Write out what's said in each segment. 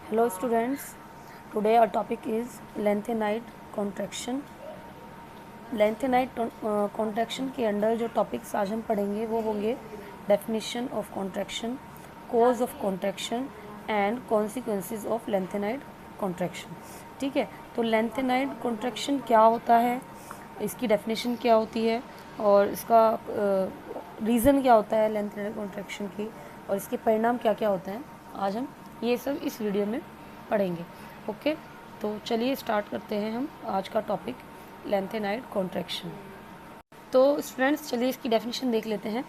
Hello students, today our topic is lengthenite contraction. Lanthanide contraction के under जो topics आज हम पढ़ेंगे वो होंगे definition of contraction, cause of contraction and consequences of lanthanide contraction. ठीक है, तो लेंथेनाइट कॉन्ट्रैक्शन क्या होता है, इसकी डेफिनेशन क्या होती है और इसका रीज़न क्या होता है लेंथेनाइट कॉन्ट्रैक्शन की और इसके परिणाम क्या क्या होते हैं, आज हम ये सब इस वीडियो में पढ़ेंगे। ओके, तो चलिए स्टार्ट करते हैं हम आज का टॉपिक लेंथेनाइट कॉन्ट्रैक्शन। तो स्टूडेंट्स चलिए इसकी डेफिनेशन देख लेते हैं।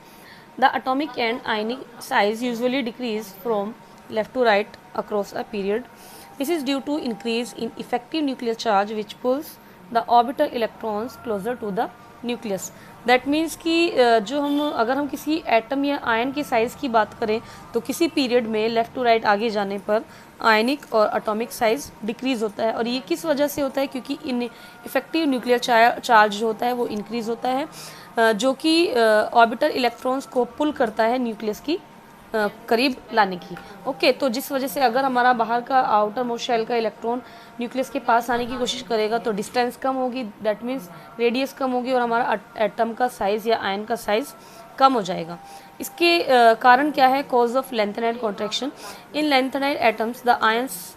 The atomic and ionic size usually decrease from left to right across a period. This is due to increase in effective nuclear charge which pulls the orbital electrons closer to the nucleus. That means कि अगर हम किसी atom या ion की size की बात करें तो किसी पीरियड में लेफ़्ट टू राइट आगे जाने पर आयनिक और एटॉमिक साइज़ डिक्रीज़ होता है। और ये किस वजह से होता है? क्योंकि इन इफेक्टिव न्यूक्लियर चार्ज जो होता है वो इंक्रीज़ होता है, जो कि ऑर्बिटल इलेक्ट्रॉन्स को पुल करता है न्यूक्लियस की करीब लाने की। ओके, तो जिस वजह से अगर हमारा बाहर का आउटर मोस्ट शेल का इलेक्ट्रॉन न्यूक्लियस के पास आने की कोशिश करेगा तो डिस्टेंस कम होगी, दैट मीन्स रेडियस कम होगी और हमारा एटम का साइज़ या आयन का साइज़ कम हो जाएगा। इसके कारण क्या है? Cause of lanthanide contraction. In lanthanide atoms the ions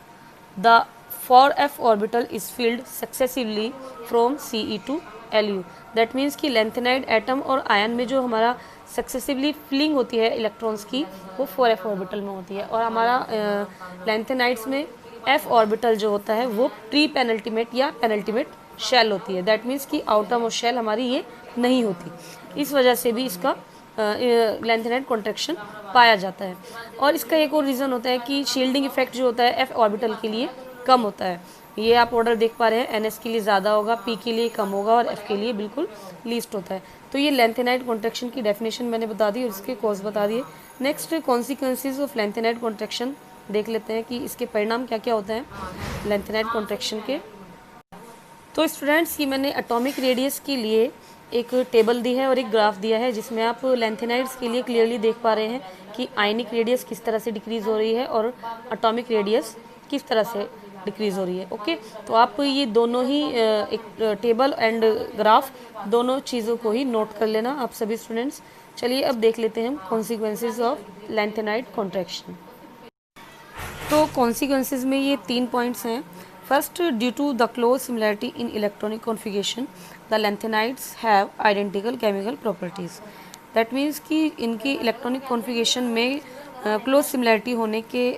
the 4f orbital is filled successively from Ce to Lu। That means कि लेंथेनाइट एटम और आयन में जो हमारा सक्सेसिवली फिलिंग होती है इलेक्ट्रॉन्स की वो 4f ऑर्बिटल में होती है और हमारा लेंथेनाइट्स में f ऑर्बिटल जो होता है वो प्री पेनल्टीमेट या पेनल्टीमेट शेल होती है। दैट मीन्स कि आउटर मोस्ट शेल हमारी ये नहीं होती। इस वजह से भी इसका लेंथेनाइट कॉन्ट्रैक्शन पाया जाता है। और इसका एक और रीज़न होता है कि शील्डिंग इफेक्ट जो होता है f ऑर्बिटल के लिए कम होता है। ये आप ऑर्डर देख पा रहे हैं, NS के लिए ज़्यादा होगा, P के लिए कम होगा और F के लिए बिल्कुल लीस्ट होता है। तो ये लेंथेनाइट कॉन्ट्रैक्शन की डेफिनेशन मैंने बता दी और इसके कॉज बता दिए। Next consequences of lanthanide contraction देख लेते हैं कि इसके परिणाम क्या क्या होते हैं लेंथेनाइट कॉन्ट्रैक्शन के। तो स्टूडेंट्स ये मैंने एटॉमिक रेडियस के लिए एक टेबल दी है और एक ग्राफ दिया है जिसमें आप लेंथेनाइट्स के लिए क्लियरली देख पा रहे हैं कि आयनिक रेडियस किस तरह से डिक्रीज़ हो रही है और एटॉमिक रेडियस किस तरह से डिक्रीज़ हो रही है। ओके, तो आप ये दोनों ही एक टेबल एंड ग्राफ दोनों चीज़ों को ही नोट कर लेना आप सभी स्टूडेंट्स। चलिए अब देख लेते हैं कॉन्सिक्वेंसेज ऑफ लेंथेनाइट कॉन्ट्रैक्शन। तो कॉन्सिक्वेंसेज में ये 3 पॉइंट्स हैं। First, due to the close similarity in electronic configuration the lanthanides have identical chemical properties. That means कि इनकी इलेक्ट्रॉनिक कॉन्फ़िगरेशन में क्लोज सिमिलैरिटी होने के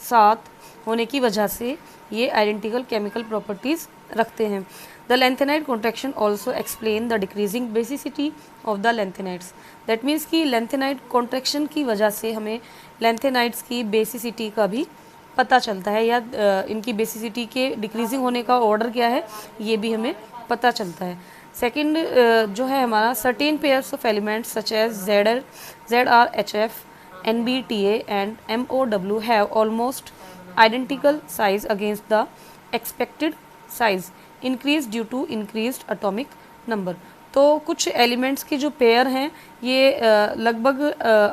साथ होने की वजह से ये आइडेंटिकल केमिकल प्रॉपर्टीज़ रखते हैं। The lanthanide contraction also explain the decreasing basicity of the lanthanides. That means कि लेंथेनाइट कॉन्ट्रैक्शन की वजह से हमें लेंथेनाइट्स की बेसिसिटी का भी पता चलता है या इनकी बेसिसिटी के डिक्रीजिंग होने का ऑर्डर क्या है ये भी हमें पता चलता है। सेकंड जो है हमारा certain pairs of elements such as ZrHf, NbTA and MOW have almost identical size against the expected size increase due to increased atomic number। तो कुछ एलिमेंट्स के जो पेयर हैं ये लगभग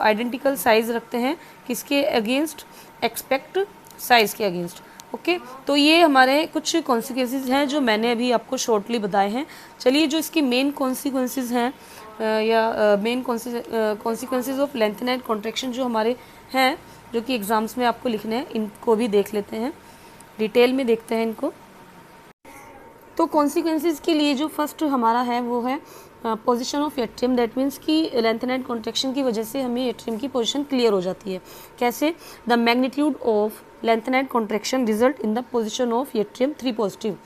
आइडेंटिकल साइज रखते हैं किसके अगेंस्ट? एक्सपेक्ट साइज के अगेंस्ट। ओके, तो ये हमारे कुछ कॉन्सिक्वेंसेज हैं जो मैंने अभी आपको शॉर्टली बताए हैं। चलिए जो इसकी मेन कॉन्सिक्वेंसेज हैं या main consequences of lanthanide contraction जो हमारे हैं जो कि एग्ज़ाम्स में आपको लिखने हैं इनको भी देख लेते हैं, डिटेल में देखते हैं इनको। तो कॉन्सिक्वेंसेज के लिए जो फर्स्ट हमारा है वो है position of atrium. That means कि लेंथेनाइट कॉन्ट्रैक्शन की वजह से हमें एट्रियम की पोजीशन क्लियर हो जाती है। कैसे? The magnitude of lanthanide contraction result in the position of atrium 3 positive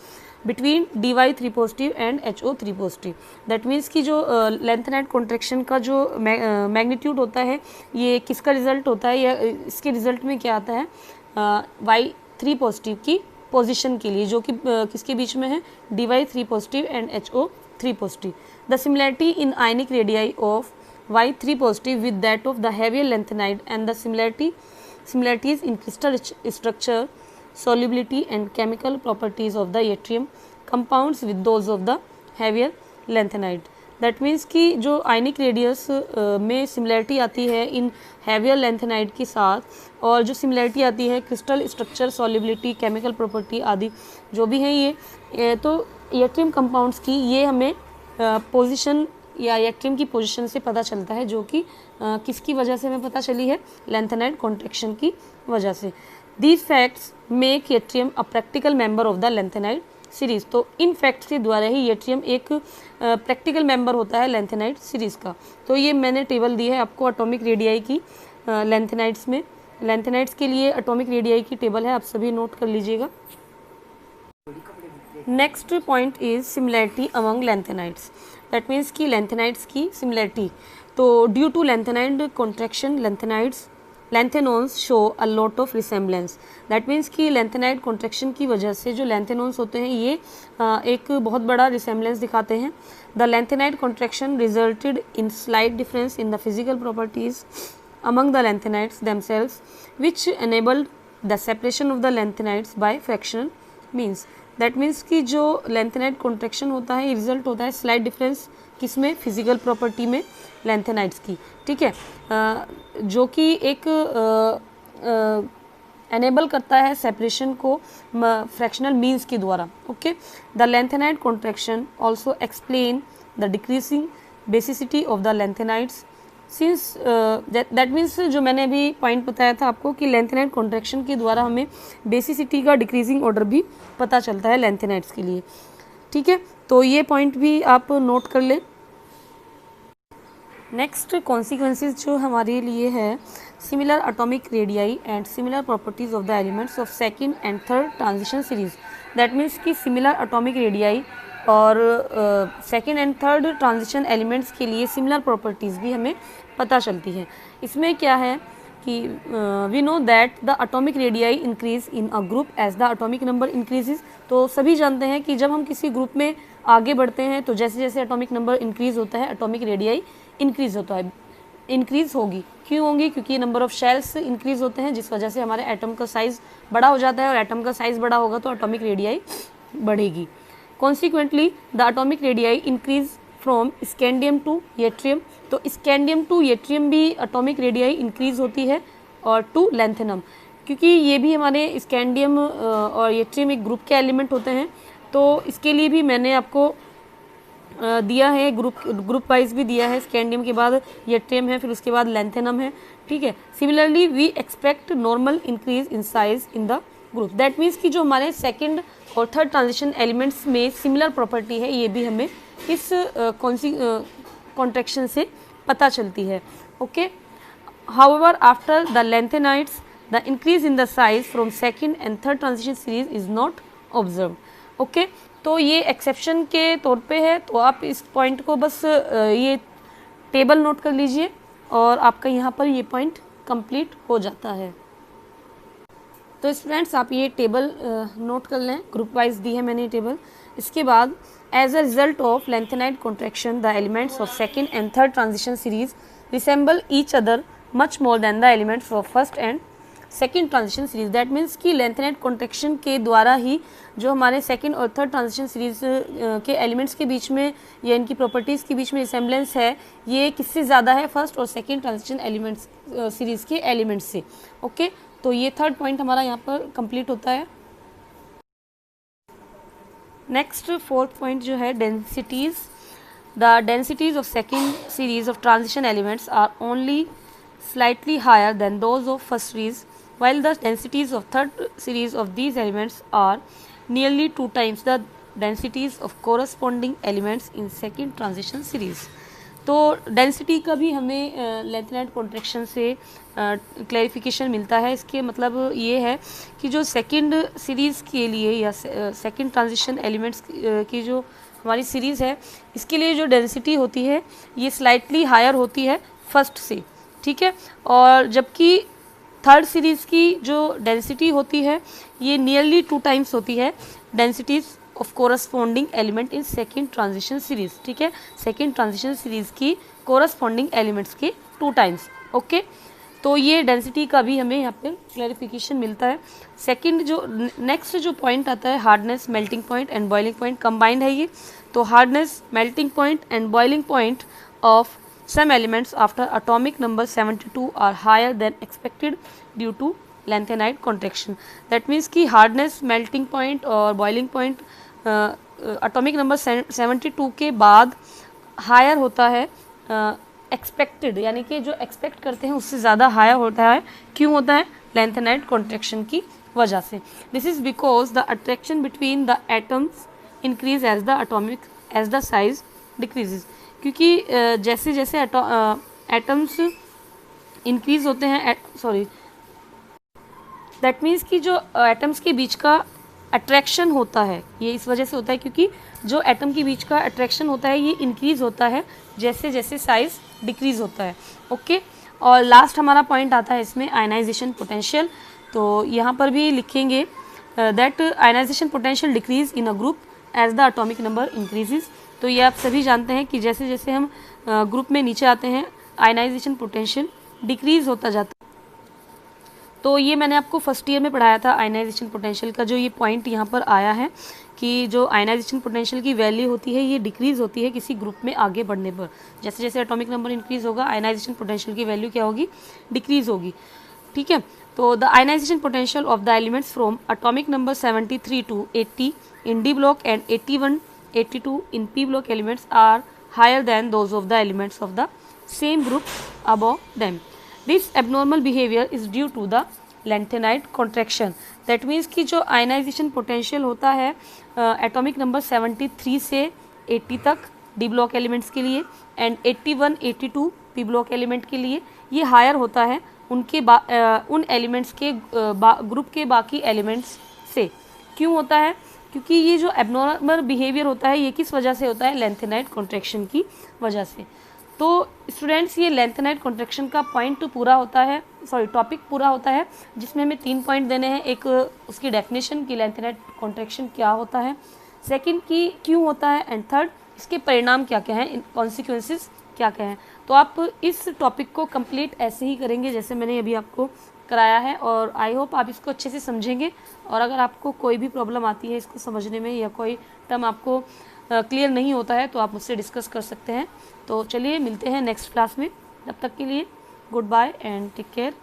between Dy3 positive and HO3 positive. That means कि जो लेंथेनाइट कॉन्ट्रैक्शन का जो मैग्नीट्यूड होता है ये किसका रिजल्ट होता है या इसके रिजल्ट में क्या आता है? Y3 पॉजिटिव की पोजीशन के लिए जो कि किसके बीच में है? Dy3 positive and HO3 positive. The similarity in ionic radii of Y3 positive with that of the heavier lanthanide and the similarities in crystal structure, solubility and chemical properties of the yttrium compounds with those of the heavier lanthanide that means कि जो ionic radius में similarity आती है इन heavier lanthanide के साथ, और जो similarity आती है crystal structure, solubility, chemical property आदि जो भी हैं ये तो यट्रियम कंपाउंड्स की ये हमें पोजीशन या यट्रियम की पोजीशन से पता चलता है, जो कि किसकी वजह से हमें पता चली है, लैंथेनाइड कॉन्ट्रैक्शन की वजह से। These facts make yttrium a practical member of the lanthanide series. तो इन फैक्ट्स के द्वारा ही यट्रियम एक प्रैक्टिकल मेंबर होता है लैंथेनाइड सीरीज़ का। तो ये मैंने टेबल दी है आपको एटॉमिक रेडियाई की लैंथेनाइड्स में। लैंथेनाइड्स के लिए एटॉमिक रेडियाई की टेबल है, आप सभी नोट कर लीजिएगा। Next point is similarity among lanthanides. That means कि लैंथेनाइड्स की सिमिलैरिटी। तो due to lanthanide contraction lanthanons show a lot of resemblance. That means कि लैंथेनाइड कॉन्ट्रैक्शन की वजह से जो लैंथेनोन्स होते हैं ये एक बहुत बड़ा रिसेम्बलेंस दिखाते हैं। The lanthanide contraction resulted in slight difference in the physical properties among the lanthanides themselves, which enabled the separation of the lanthanides by fractional means. That means कि जो lanthanide contraction होता है ये रिजल्ट होता है slight difference किसमें, physical property में lanthanides की, ठीक है, जो कि एक एनेबल करता है सेपरेशन को फ्रैक्शनल मीन्स के द्वारा। Okay, the lanthanide contraction also explain the decreasing basicity of the lanthanides since that means जो मैंने अभी पॉइंट बताया था आपको कि लैंथेनाइड कॉन्ट्रैक्शन के द्वारा हमें बेसिसिटी का डिक्रीजिंग ऑर्डर भी पता चलता है लैंथेनाइड्स के लिए, ठीक है। तो ये पॉइंट भी आप नोट कर लें। नेक्स्ट कॉन्सिक्वेंसेस जो हमारे लिए है, similar atomic radii and similar properties of the elements of second and third transition series. That means कि सिमिलर एटॉमिक रेडियाई और second and third transition elements के लिए सिमिलर प्रॉपर्टीज़ भी हमें पता चलती है। इसमें क्या है कि we know that the atomic radii increase in a group as the atomic number increases. तो सभी जानते हैं कि जब हम किसी ग्रुप में आगे बढ़ते हैं तो जैसे जैसे एटॉमिक नंबर इंक्रीज होता है एटॉमिक रेडियाई इंक्रीज होता है, इंक्रीज होगी। क्यों होंगी? क्योंकि नंबर ऑफ शेल्स इंक्रीज होते हैं, जिस वजह से हमारे एटम का साइज़ बड़ा हो जाता है, और एटम का साइज़ बड़ा होगा तो एटॉमिक रेडियाई बढ़ेगी। Consequently, the atomic radii increase from scandium to yttrium। तो scandium to yttrium भी atomic radii increase होती है, और to lanthanum, क्योंकि ये भी हमारे scandium और yttrium एक ग्रुप के एलिमेंट होते हैं। तो इसके लिए भी मैंने आपको दिया है, ग्रुप वाइज भी दिया है। स्कैंडियम के बाद यट्रियम है, फिर उसके बाद लैंथेनम है, ठीक है। Similarly we expect normal increase in size in the group. That means कि जो हमारे सेकंड और थर्ड ट्रांजिशन एलिमेंट्स में सिमिलर प्रॉपर्टी है ये भी हमें इस कॉन्ट्रैक्शन से पता चलती है। Okay, however after the lanthanides the increase in the size from second and third transition series is not observe. Okay, तो ये एक्सेप्शन के तौर पे है, तो आप इस पॉइंट को बस ये टेबल नोट कर लीजिए और आपका यहाँ पर ये पॉइंट कंप्लीट हो जाता है। तो स्टूडेंट्स आप ये टेबल नोट कर लें, ग्रुप वाइज दी है मैंने ये टेबल। इसके बाद as a result of lanthanide contraction the elements of second and third transition series resemble each other much more than the elements of first and second transition series. That means कि lanthanide contraction के द्वारा ही जो हमारे second और third transition series के elements के बीच में या इनकी प्रॉपर्टीज़ के बीच में रिसेम्बलेंस है, ये किससे ज़्यादा है, फर्स्ट और सेकेंड ट्रांजिशन एलिमेंट्स सीरीज़ के एलिमेंट्स से। ओके, तो ये थर्ड पॉइंट हमारा यहाँ पर कंप्लीट होता है। नेक्स्ट फोर्थ पॉइंट जो है densities. The densities of second series of transition elements are only slightly higher than those of first series, while the densities of third series of these elements are nearly 2 times the densities of corresponding elements in second transition series। तो density का भी हमें lanthanide contraction से clarification मिलता है। इसके मतलब ये है कि जो सेकंड सीरीज़ के लिए या सेकंड ट्रांजिशन एलिमेंट्स की जो हमारी सीरीज़ है, इसके लिए जो डेंसिटी होती है ये स्लाइटली हायर होती है फर्स्ट से, ठीक है। और जबकि थर्ड सीरीज़ की जो डेंसिटी होती है ये नियरली 2 टाइम्स होती है densities of corresponding element in second transition series, ठीक है। सेकेंड ट्रांजिशन सीरीज़ की कोरस्पॉन्डिंग एलिमेंट्स के 2 टाइम्स। ओके, तो ये डेंसिटी का भी हमें यहाँ पे क्लैरिफिकेशन मिलता है। सेकंड जो नेक्स्ट जो पॉइंट आता है, hardness, melting point and boiling point combined है ये। तो hardness, melting point and boiling point of some elements after atomic number 72 are higher than expected due to lanthanide contraction. That means कि hardness, melting point और boiling point atomic number 72 के बाद higher होता है expected, यानी कि जो expect करते हैं उससे ज़्यादा higher होता है। क्यों होता है? lanthanide contraction की वजह से। This is because the attraction between the atoms increase as the size decreases. क्योंकि जैसे जैसे एटम्स इंक्रीज होते हैं, दैट मीन्स कि जो एटम्स के बीच का अट्रैक्शन होता है ये इस वजह से होता है क्योंकि जो एटम के बीच का अट्रैक्शन होता है ये इंक्रीज होता है जैसे जैसे साइज डिक्रीज होता है। ओके, और लास्ट हमारा पॉइंट आता है इसमें आयनाइजेशन पोटेंशियल। तो यहाँ पर भी लिखेंगे that ionization potential decrease in a group as the atomic number increases. तो ये आप सभी जानते हैं कि जैसे जैसे हम ग्रुप में नीचे आते हैं आयनाइजेशन पोटेंशियल डिक्रीज होता जाता है। तो ये मैंने आपको फर्स्ट ईयर में पढ़ाया था आयनाइजेशन पोटेंशियल का जो ये पॉइंट यहाँ पर आया है कि जो आयनाइजेशन पोटेंशियल की वैल्यू होती है ये डिक्रीज होती है किसी ग्रुप में आगे बढ़ने पर। जैसे जैसे एटॉमिक नंबर इंक्रीज होगा आयनाइजेशन पोटेंशियल की वैल्यू क्या होगी? डिक्रीज होगी। ठीक है, तो the ionization potential of the elements from atomic number 73 to 80 in D block and 81 82 in P block elements are higher than those of the elements of the same group above them. This abnormal behavior is due to the lanthanide contraction. That means कि जो ionization potential होता है atomic number 73 से 80 तक D block elements के लिए and 81 82 P block element के लिए ये higher होता है उनके उन elements के ग्रुप के बाकी elements से। क्यों होता है? क्योंकि ये जो एबनॉर्मल बिहेवियर होता है ये किस वजह से होता है? लैंथेनाइड कॉन्ट्रैक्शन की वजह से। तो स्टूडेंट्स ये लैंथेनाइड कॉन्ट्रैक्शन का पॉइंट पूरा होता है, टॉपिक पूरा होता है जिसमें हमें 3 पॉइंट देने हैं। एक उसकी डेफिनेशन की लैंथेनाइड कॉन्ट्रैक्शन क्या होता है, सेकंड की क्यों होता है, एंड थर्ड इसके परिणाम क्या क्या हैं, कॉन्सिक्वेंसेस क्या क्या हैं। तो आप इस टॉपिक को कंप्लीट ऐसे ही करेंगे जैसे मैंने अभी आपको कराया है और आई होप आप इसको अच्छे से समझेंगे। और अगर आपको कोई भी प्रॉब्लम आती है इसको समझने में या कोई टर्म आपको क्लियर नहीं होता है तो आप मुझसे डिस्कस कर सकते हैं। तो चलिए मिलते हैं नेक्स्ट क्लास में, तब तक के लिए goodbye and take care.